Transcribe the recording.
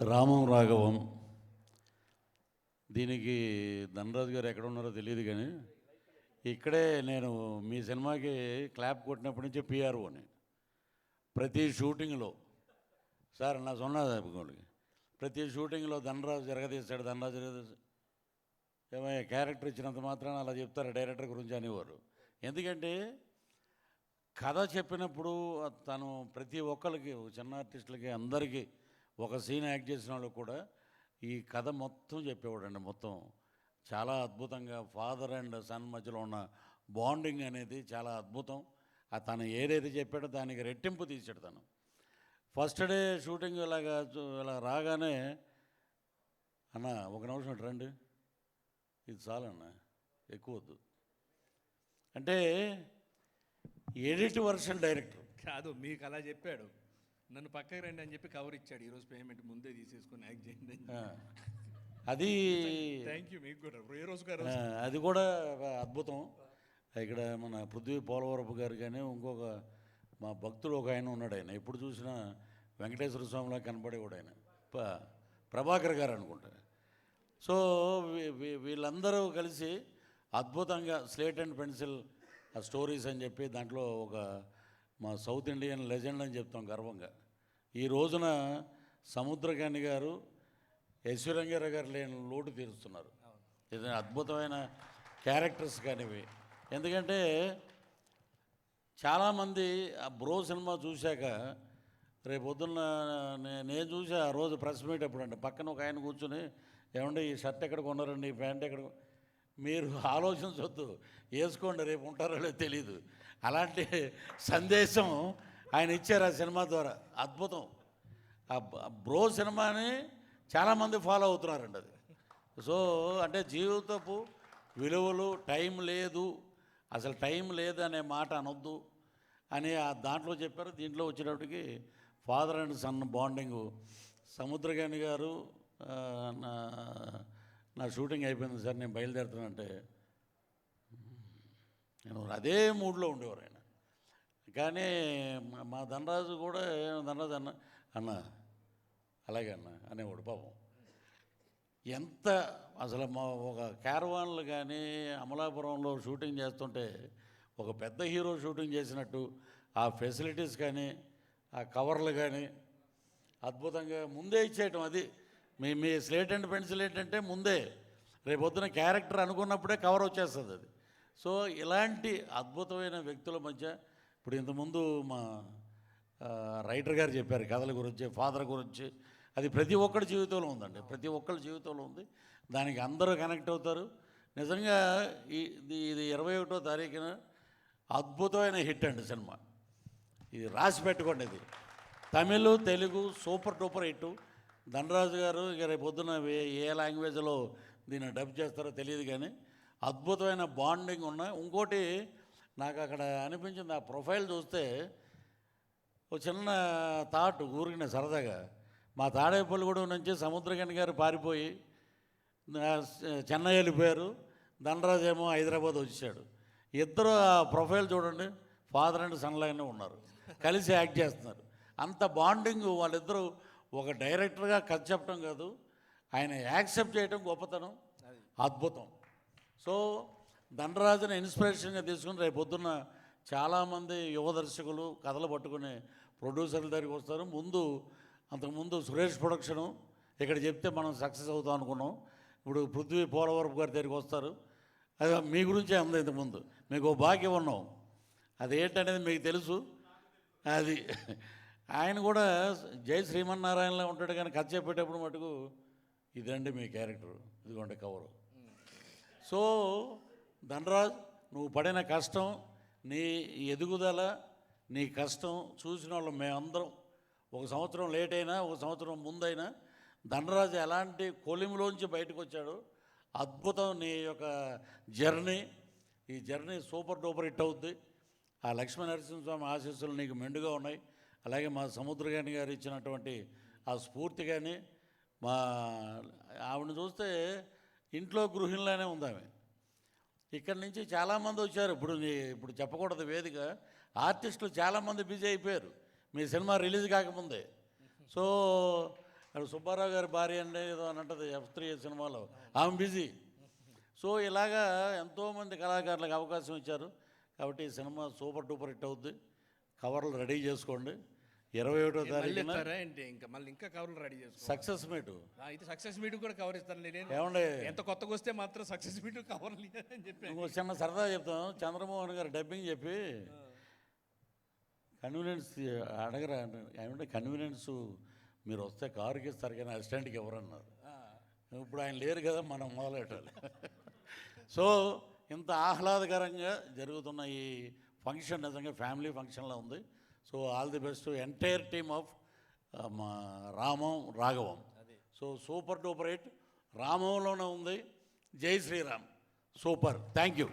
రామం రాఘవం. దీనికి ధనరాజు గారు ఎక్కడ ఉన్నారో తెలియదు కానీ ఇక్కడే నేను మీ సినిమాకి క్లాప్ కొట్టినప్పటి నుంచి పిఆర్ఓని ప్రతి షూటింగ్లో సార్ నా సొన్నకి ప్రతి షూటింగ్లో ధనరాజు జరగదీశాడు, ధనరాజు జరగదీశాడు. ఏమయ్యా క్యారెక్టర్ ఇచ్చినంత మాత్రాన అలా చెప్తారు డైరెక్టర్ గురించి అనేవారు. ఎందుకంటే కథ చెప్పినప్పుడు తను ప్రతి ఒక్కరికి, చిన్న ఆర్టిస్టులకి, అందరికీ ఒక సీన్ యాక్ట్ చేసిన వాళ్ళకి కూడా ఈ కథ మొత్తం చెప్పేవాడండి. మొత్తం చాలా అద్భుతంగా ఫాదర్ అండ్ సన్ మధ్యలో ఉన్న బాండింగ్ అనేది చాలా అద్భుతం. తను ఏదైతే చెప్పాడో దానికి రెట్టింపు తీసాడు తను. ఫస్ట్ డే షూటింగ్ ఇలా రాగానే అన్న ఒక నిమిషం రండి, ఇది చాలన్న, ఎక్కువ వద్దు అంటే ఎడిట్ వర్షన్ డైరెక్టర్ కాదు, మీకు అలా చెప్పాడు, నన్ను పక్కకి రండి అని చెప్పి కవర్ ఇచ్చాడు. ఈరోజు పేమెంట్ ముందే తీసేసుకొని యాక్ట్ చేయండి. అది థ్యాంక్ యూ. మీకు కూడా ఏ రోజు గారు అది కూడా అద్భుతం. ఇక్కడ మన పృథ్వీ పోలవరపు గారు కానీ ఇంకొక మా భక్తుడు ఒక ఆయన ఉన్నాడు. ఆయన ఎప్పుడు చూసినా వెంకటేశ్వర స్వామిలా కనపడేవాడు. ఆయన ప్రభాకర్ గారు అనుకుంటా. సో వీళ్ళందరూ కలిసి అద్భుతంగా స్లేట్ అండ్ పెన్సిల్ స్టోరీస్ అని చెప్పి దాంట్లో ఒక మా సౌత్ ఇండియన్ లెజెండ్ అని చెప్తాం గర్వంగా. ఈ రోజున సముద్రకాని గారు, ఐశ్వర్యంగారావు గారు లేని లోటు తీరుస్తున్నారు. ఇది అద్భుతమైన క్యారెక్టర్స్ కానివి. ఎందుకంటే చాలామంది ఆ బ్రో సినిమా చూశాక రేపు పొద్దున్న నేను చూసా ఆ రోజు ప్రెస్ మీట్ అప్పుడు అండి, పక్కన ఒక ఆయన కూర్చొని ఏమంటే ఈ షర్ట్ ఎక్కడ కొన్నారండి, ఈ ప్యాంట్ ఎక్కడ, మీరు ఆలోచించవద్దు, వేసుకోండి, రేపు ఉంటారో లేదో తెలీదు. అలాంటి సందేశం ఆయన ఇచ్చారు ఆ సినిమా ద్వారా. అద్భుతం. ఆ బ్రో సినిమాని చాలామంది ఫాలో అవుతున్నారండి. అది సో అంటే జీవితపు విలువలు, టైం లేదు, అసలు టైం లేదు అనే మాట అనొద్దు అని దాంట్లో చెప్పారు. దీంట్లో వచ్చేటప్పటికి father and son bonding. Samuthirakani గారు నా షూటింగ్ అయిపోయింది సార్, నేను బయలుదేరుతానంటే నేను అదే మూడ్లో ఉండేవారు ఆయన. కానీ మా ధనరాజు కూడా ధనరాజు అన్న అలాగే అన్న అనేవాడు. పాపం ఎంత అసలు మా ఒక క్యారవాన్లు కానీ అమలాపురంలో షూటింగ్ చేస్తుంటే ఒక పెద్ద హీరో షూటింగ్ చేసినట్టు ఆ ఫెసిలిటీస్ కానీ ఆ కవర్లు కానీ అద్భుతంగా ముందే ఇచ్చేయటం. అది మీ స్లేట్ అండ్ పెన్సిల్ ఏంటంటే ముందే రేపొద్దున క్యారెక్టర్ అనుకున్నప్పుడే కవర్ వచ్చేస్తుంది అది. సో ఇలాంటి అద్భుతమైన వ్యక్తుల మధ్య ఇప్పుడు ఇంతకుముందు మా రైటర్ గారు చెప్పారు కథల గురించి, ఫాదర్ గురించి. అది ప్రతి ఒక్కరి జీవితంలో ఉందండి, ప్రతి ఒక్కరి జీవితంలో ఉంది. దానికి అందరూ కనెక్ట్ అవుతారు. నిజంగా ఇది 21వ తారీఖున అద్భుతమైన హిట్ అండి సినిమా. ఇది రాసి పెట్టుకోండి. ఇది Tamil, Telugu super duper hit. Dhanraj గారు ఇక రేపు పొద్దున ఏ లాంగ్వేజ్లో దీన్ని డబ్ చేస్తారో తెలియదు కానీ అద్భుతమైన బాండింగ్ ఉన్నాయి. ఇంకోటి నాకు అక్కడ అనిపించింది, ఆ ప్రొఫైల్ చూస్తే ఒక చిన్న థాట్ ఊరికిన సరదాగా, మా తాడేపల్లిగూడెం నుంచి సముద్రకాని గారు పారిపోయి చెన్నై వెళ్ళిపోయారు, ధనరాజు ఏమో హైదరాబాద్ వచ్చాడు. ఇద్దరు ఆ ప్రొఫైల్ చూడండి, ఫాదర్ అండ్ సన్ లాగానే ఉన్నారు, కలిసి యాక్ట్ చేస్తున్నారు. అంత బాండింగ్ వాళ్ళిద్దరూ. ఒక డైరెక్టర్గా కథ చెప్పడం కాదు, ఆయన యాక్సెప్ట్ చేయడం గొప్పతనం, అద్భుతం. సో ధనరాజుని ఇన్స్పిరేషన్గా తీసుకుని రేపు పొద్దున్న చాలామంది యువ దర్శకులు కథలు పట్టుకునే ప్రొడ్యూసర్ల దగ్గరికి వస్తారు. అంతకుముందు సురేష్ ప్రొడక్షను ఇక్కడ చెప్తే మనం సక్సెస్ అవుతాం అనుకున్నాం. ఇప్పుడు పృథ్వీ పోలవరపు గారి దగ్గరికి వస్తారు. అది మీ గురించే ఉంది. ఇంతకుముందు మీకు భాగ్యం ఉన్నాం, అది ఏంటనేది మీకు తెలుసు. అది ఆయన కూడా జై శ్రీమన్నారాయణలో ఉంటాడు కానీ కథ చెప్పేటప్పుడు మటుకు ఇదండి మీ క్యారెక్టర్, ఇదిగోండి కవరు. సో ధనరాజ్, నువ్వు పడిన కష్టం, నీ ఎదుగుదల, నీ కష్టం చూసిన వాళ్ళు మేమందరం. ఒక సంవత్సరం లేట్ అయినా, ఒక సంవత్సరం ముందైనా ధనరాజు ఎలాంటి కొలిమిలోంచి బయటకు వచ్చాడు. అద్భుతం నీ యొక్క జర్నీ. ఈ జర్నీ సూపర్ డూపర్ హిట్ అవుద్ది. ఆ లక్ష్మీ నరసింహస్వామి ఆశీస్సులు నీకు మెండుగా ఉన్నాయి. అలాగే మా సముద్రకాని గారు ఇచ్చినటువంటి ఆ స్ఫూర్తి కానీ, మా ఆవిడని చూస్తే ఇంట్లో గృహిణిలానే ఉంది ఆమె. ఇక్కడి నుంచి చాలామంది వచ్చారు. ఇప్పుడు చెప్పకూడదు వేదిక, ఆర్టిస్టులు చాలామంది బిజీ అయిపోయారు మీ సినిమా రిలీజ్ కాకముందే. సో అది సుబ్బారావు గారి భార్య అండి ఏదో అని అంటది F3 సినిమాలో, ఆమె బిజీ. సో ఇలాగా ఎంతోమంది కళాకారులకు అవకాశం ఇచ్చారు. కాబట్టి ఈ సినిమా సూపర్ డూపర్ హిట్ అవుద్ది. కవర్లు రెడీ చేసుకోండి. 21వ మళ్ళీ తారీఖున ఇస్తారా ఏంటి? ఇంకా కవర్లు రెడీ చేసుకో. Success meet. అయితే సక్సెస్ మీట్ కూడా కవర్ ఇస్తాను నేను. ఏమండి, ఎంత కొత్తగా వస్తే మాత్రం సక్సెస్ మీట్ కవర్లు అని చెప్పి ఇంకో చిన్న సరదా చెప్తాం. చంద్రమోహన్ గారు డబ్బింగ్ చెప్పి కన్వీనియన్స్ అడగరా ఏమంటే కన్వీనియన్స్ మీరు వస్తే కారుకి ఇస్తారు కానీ అసిస్టెంట్కి ఎవరన్నారు. ఇప్పుడు ఆయన లేరు కదా, మనం మొదలెట్టాలి. సో ఇంత ఆహ్లాదకరంగా జరుగుతున్న ఈ ఫంక్షన్ నిజంగా ఫ్యామిలీ ఫంక్షన్లో ఉంది. So all the best entire team of మా రామం రాఘవం. సో సూపర్ డూపర్ హిట్ రామంలోనే ఉంది. జై శ్రీరామ్. సూపర్. Thank you.